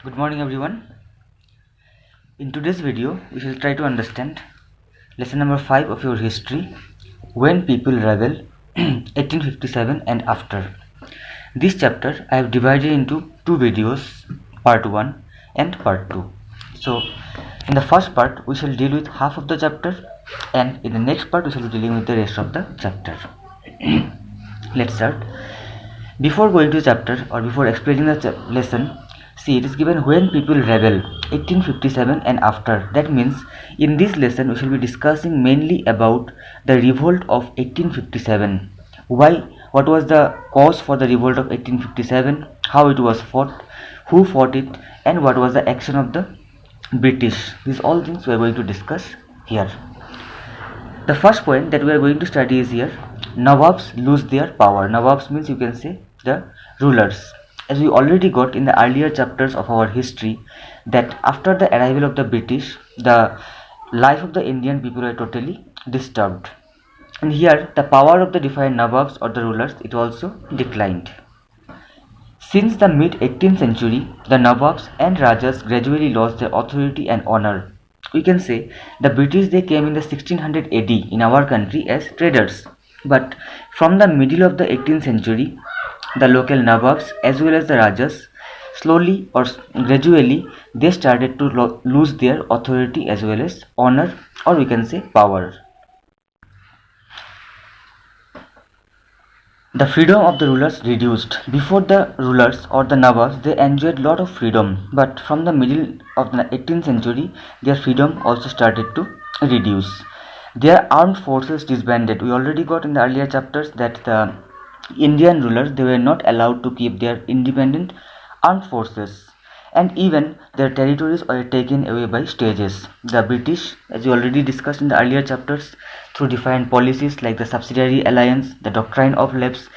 Good morning everyone. In today's video, we shall try to understand lesson number 5 of your history, When People Rebel, 1857 and After. This chapter I have divided into two videos, part 1 and part 2. So, in the first part, we shall deal with half of the chapter, and in the next part, we shall be dealing with the rest of the chapter. Let's start. Before going to the chapter or before explaining the lesson, see, it is given When People Rebel, 1857 and After. That means in this lesson we shall be discussing mainly about the revolt of 1857. Why? What was the cause for the revolt of 1857? How it was fought? Who fought it? And what was the action of the British? These all things we are going to discuss here. The first point that we are going to study is here, Nawabs lose their power. Nawabs means, you can say, the rulers. As we already got in the earlier chapters of our history, that after the arrival of the British, the life of the Indian people were totally disturbed. And here, the power of the different Nawabs or the rulers, it also declined. Since the mid-18th century, the Nawabs and Rajas gradually lost their authority and honor. We can say the British, they came in the 1600 AD in our country as traders. But from the middle of the 18th century, the local Nawabs as well as the Rajas, slowly or gradually, they started to lose their authority as well as honor, or we can say power. The freedom of the rulers reduced. Before, the rulers or the Nawabs, they enjoyed lot of freedom, but from the middle of the 18th century, their freedom also started to reduce. Their armed forces disbanded. We already got in the earlier chapters that the Indian rulers, they were not allowed to keep their independent armed forces, and even their territories were taken away by stages. The British, as we already discussed in the earlier chapters, through different policies like the subsidiary alliance, the doctrine of lapse,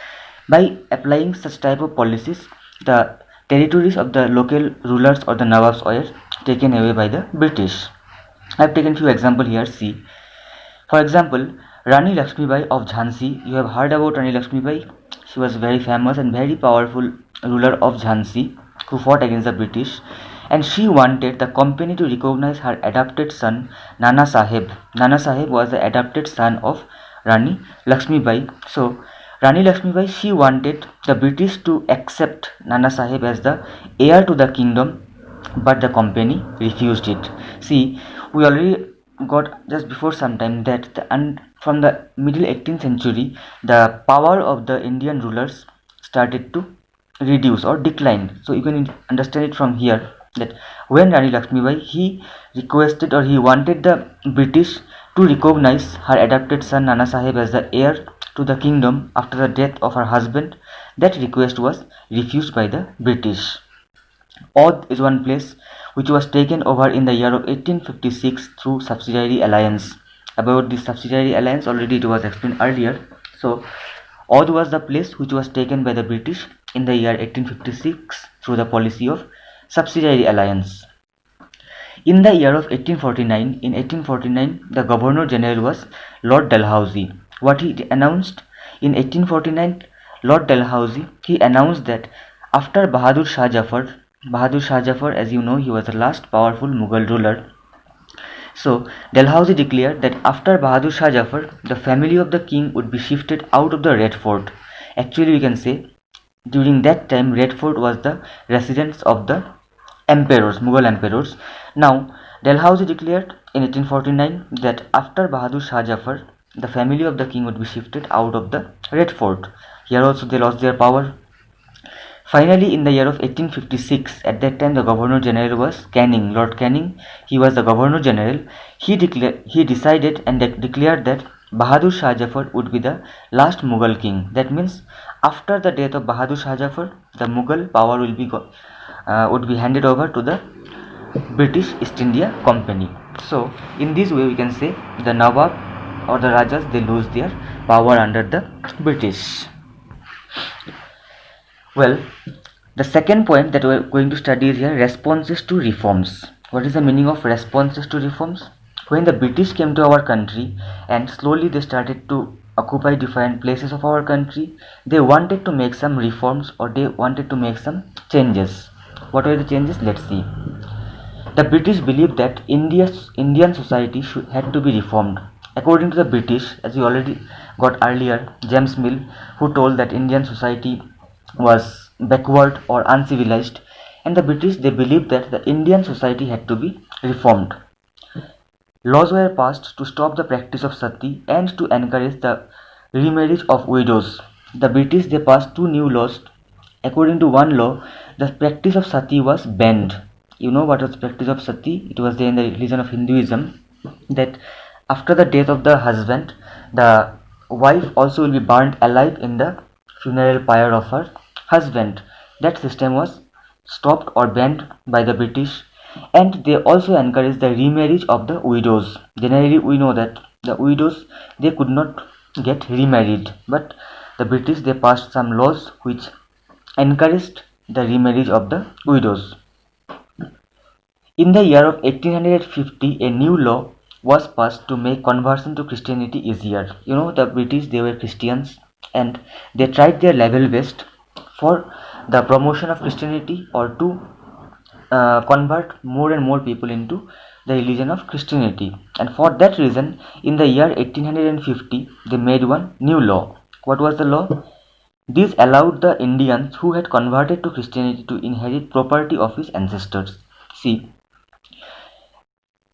by applying such type of policies, the territories of the local rulers or the Nawabs were taken away by the British. I have taken few examples here. See, for example, Rani Lakshmibai of Jhansi. You have heard about Rani Lakshmibai. She was very famous and very powerful ruler of Jhansi who fought against the British, and she wanted the company to recognize her adopted son Nana Sahib. Nana Sahib was the adopted son of Rani Lakshmibai. So Rani Lakshmibai, she wanted the British to accept Nana Sahib as the heir to the kingdom, but the company refused it. See, we already got just before some time that from the middle 18th century, the power of the Indian rulers started to reduce or decline. So you can understand it from here that when Rani Lakshmibai, he requested or he wanted the British to recognize her adopted son Nana Sahib as the heir to the kingdom after the death of her husband, that request was refused by the British. Oudh is one place which was taken over in the year of 1856 through subsidiary alliance. About this subsidiary alliance, already it was explained earlier. So Oudh was the place which was taken by the British in the year 1856 through the policy of subsidiary alliance. In the year of 1849, the Governor General was Lord Dalhousie. What he announced in 1849, Lord Dalhousie, he announced that after Bahadur Shah Jafar, as you know, he was the last powerful Mughal ruler. So Dalhousie declared that after Bahadur Shah Jafar, the family of the king would be shifted out of the Red Fort. Actually, we can say during that time Red Fort was the residence of the emperors, Mughal emperors. Now Dalhousie declared in 1849 that after Bahadur Shah Jafar, the family of the king would be shifted out of the Red Fort. Here also they lost their power. Finally, in the year of 1856, at that time the Governor General was Canning, Lord Canning. He was the Governor General. He decided and declared that Bahadur Shah Jafar would be the last Mughal king. That means after the death of Bahadur Shah Jafar, the Mughal power would be handed over to the British East India Company. So in this way we can say the Nawab or the Rajas, they lose their power under the British. Well, the second point that we are going to study is here, responses to reforms. What is the meaning of responses to reforms? When the British came to our country and slowly they started to occupy different places of our country, they wanted to make some reforms or they wanted to make some changes. What were the changes? Let's see. The British believed that Indian society had to be reformed. According to the British, as we already got earlier, James Mill, who told that Indian society was backward or uncivilized, and the British, they believed that the Indian society had to be reformed. Laws were passed to stop the practice of sati and to encourage the remarriage of widows. The British, they passed two new laws. According to one law, the practice of sati was banned. You know what was the practice of sati? It was there in the religion of Hinduism, that after the death of the husband, the wife also will be burned alive in the funeral pyre of her husband. That system was stopped or banned by the British, and they also encouraged the remarriage of the widows. Generally, we know that the widows, they could not get remarried, but the British, they passed some laws which encouraged the remarriage of the widows. In the year of 1850, a new law was passed to make conversion to Christianity easier. You know, the British, they were Christians, and they tried their level best for the promotion of Christianity, or to convert more and more people into the religion of Christianity. And for that reason, in the year 1850, they made one new law. What was the law? This allowed the Indians who had converted to Christianity to inherit property of his ancestors. See,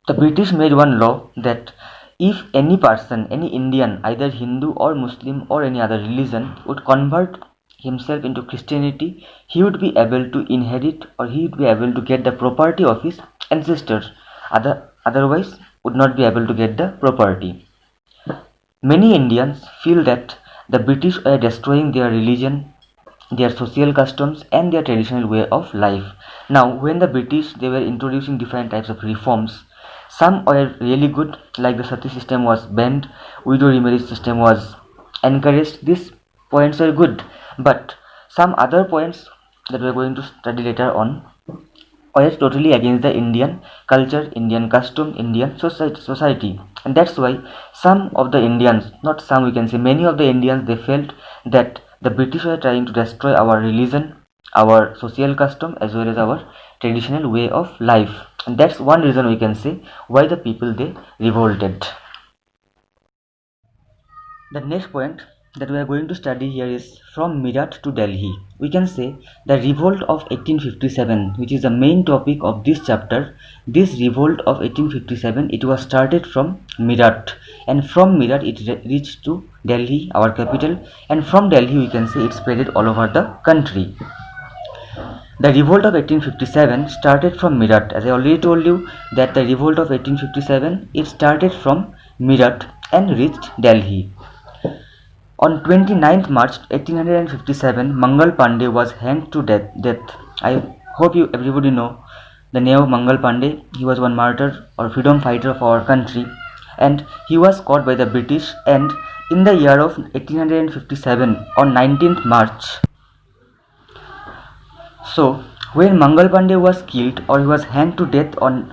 the British made one law that if any person, any Indian, either Hindu or Muslim or any other religion, would convert himself into Christianity, he would be able to inherit, or he would be able to get the property of his ancestors. Otherwise, would not be able to get the property. Many Indians feel that the British were destroying their religion, their social customs, and their traditional way of life. Now, when the British, they were introducing different types of reforms, some were really good, like the sati system was banned, widow remarriage system was encouraged. These points are good, but some other points that we are going to study later on were totally against the Indian culture, Indian custom, Indian society. And that's why some of the Indians, not some, we can say many of the Indians, they felt that the British were trying to destroy our religion, our social custom, as well as our traditional way of life. And that's one reason we can say why the people, they revolted. The next point that we are going to study here is from Meerut to Delhi. We can say the revolt of 1857, which is the main topic of this chapter. This revolt of 1857, it was started from Meerut, and from Meerut it reached to Delhi, our capital, and from Delhi we can say it spread all over the country. The revolt of 1857 started from Meerut. As I already told you that the revolt of 1857, it started from Meerut and reached Delhi. On 29th March 1857, Mangal Pandey was hanged to death. I hope everybody know the name of Mangal Pandey. He was one martyr or freedom fighter of our country, and he was caught by the British. And in the year of 1857, on 19th March, so when Mangal Pandey was killed, or he was hanged to death on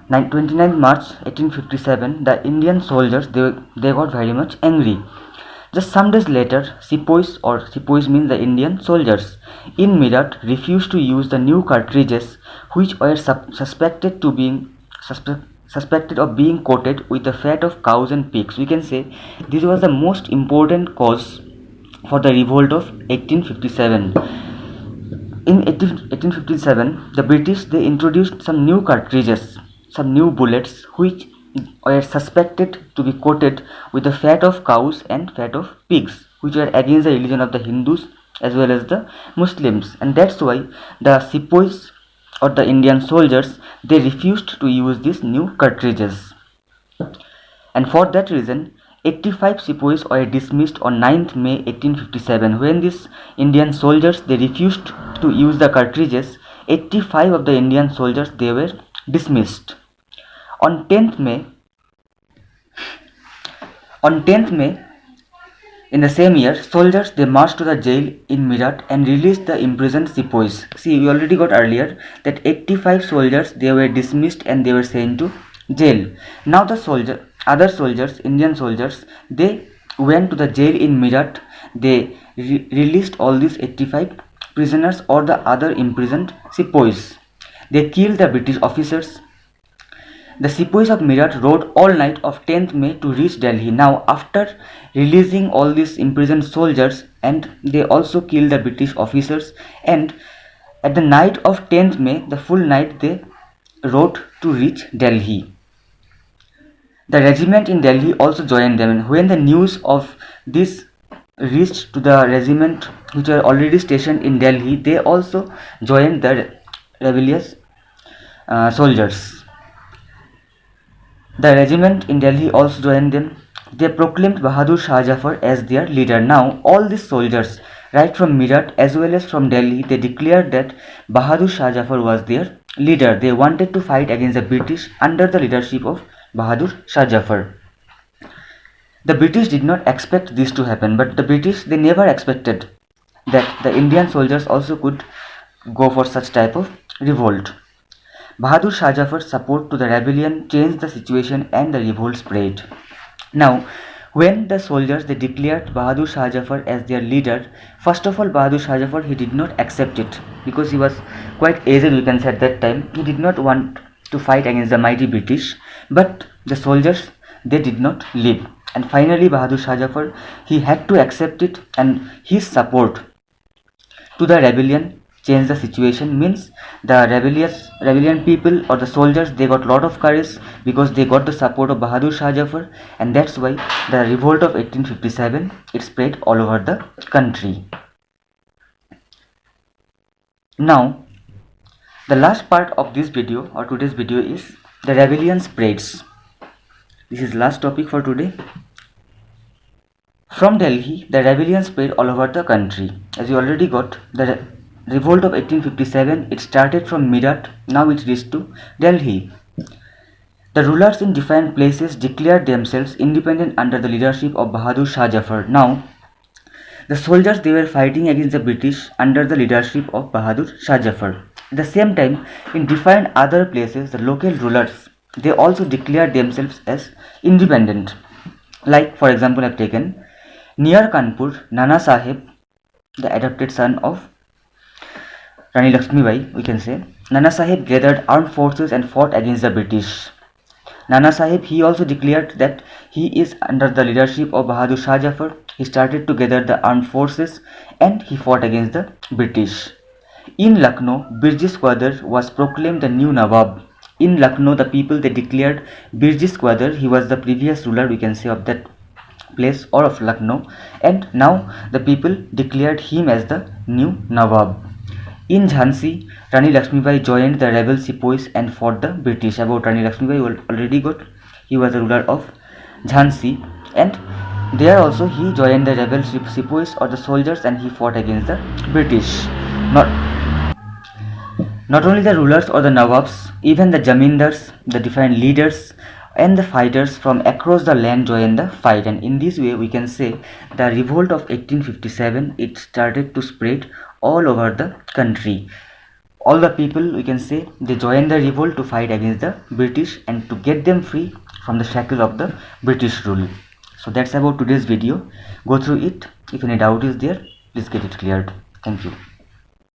29th March 1857, the Indian soldiers, they got very much angry. Just some days later, sepoys means the Indian soldiers, in Meerut refused to use the new cartridges which were suspected of being coated with the fat of cows and pigs. We can say this was the most important cause for the revolt of 1857. In 1857, the British, they introduced some new cartridges, some new bullets which were suspected to be coated with the fat of cows and fat of pigs, which were against the religion of the Hindus as well as the Muslims. And that's why the sepoys, or the Indian soldiers, they refused to use these new cartridges. And for that reason, 85 sepoys were dismissed on 9th May 1857. When these Indian soldiers, they refused to use the cartridges, 85 of the Indian soldiers, they were dismissed. On 10th May, in the same year, soldiers, they marched to the jail in Meerut and released the imprisoned sepoys. See, we already got earlier that 85 soldiers, they were dismissed and they were sent to jail. Now the other soldiers, Indian soldiers, they went to the jail in Meerut. They released all these 85 prisoners or the other imprisoned sepoys. They killed the British officers. The sepoys of Meerut rode all night of 10th May to reach Delhi. Now, after releasing all these imprisoned soldiers, and they also killed the British officers, and at the night of 10th May, the full night they rode to reach Delhi. The regiment in Delhi also joined them, and when the news of this reached to the regiment which were already stationed in Delhi, they also joined the rebellious soldiers. The regiment in Delhi also joined them. They proclaimed Bahadur Shah Jafar as their leader. Now, all these soldiers, right from Meerut as well as from Delhi, they declared that Bahadur Shah Jafar was their leader. They wanted to fight against the British under the leadership of Bahadur Shah Jafar. The British did not expect this to happen, but the British, they never expected that the Indian soldiers also could go for such type of revolt. Bahadur Shah Jafar's support to the rebellion changed the situation and the revolt spread. Now, when the soldiers, they declared Bahadur Shah Jafar as their leader, first of all, Bahadur Shah Jafar, he did not accept it because he was quite aged, we can say, at that time. He did not want to fight against the mighty British, but the soldiers, they did not leave. And finally, Bahadur Shah Jafar, he had to accept it, and his support to the rebellion changed the situation. Means the rebellion people or the soldiers, they got lot of courage because they got the support of Bahadur Shah Jafar, and that's why the revolt of 1857, it spread all over the country. Now, the last part of this video or today's video is the rebellion spreads. This is last topic for today. From Delhi, the rebellion spread all over the country. As you already got, the revolt of 1857, it started from Meerut, now it reached to Delhi. The rulers in different places declared themselves independent under the leadership of Bahadur Shah Jafar. Now, the soldiers, they were fighting against the British under the leadership of Bahadur Shah Jafar. At the same time, in different other places, the local rulers, they also declared themselves as independent. Like, for example, I have taken near Kanpur, Nana Sahib, the adopted son of Rani Lakshmibai, we can say, Nana Sahib gathered armed forces and fought against the British. Nana Sahib, he also declared that he is under the leadership of Bahadur Shah Jafar. He started to gather the armed forces and he fought against the British. In Lucknow, Birjis Quadr was proclaimed the new Nawab. In Lucknow, the people, they declared Birjis Quadr, he was the previous ruler, we can say, of that place or of Lucknow, and now the people declared him as the new Nawab. In Jhansi, Rani Lakshmibai joined the rebel sepoys and fought the British. About Rani Lakshmibai, you already got, he was the ruler of Jhansi, and there also he joined the rebel sepoys or the soldiers and he fought against the British. Not only the rulers or the Nawabs, even the Jamindars, the different leaders and the fighters from across the land joined the fight, and in this way we can say the revolt of 1857, it started to spread all over the country. All the people, we can say, they joined the revolt to fight against the British and to get them free from the shackle of the British rule. So that's about today's video. Go through it. If any doubt is there, please get it cleared. Thank you.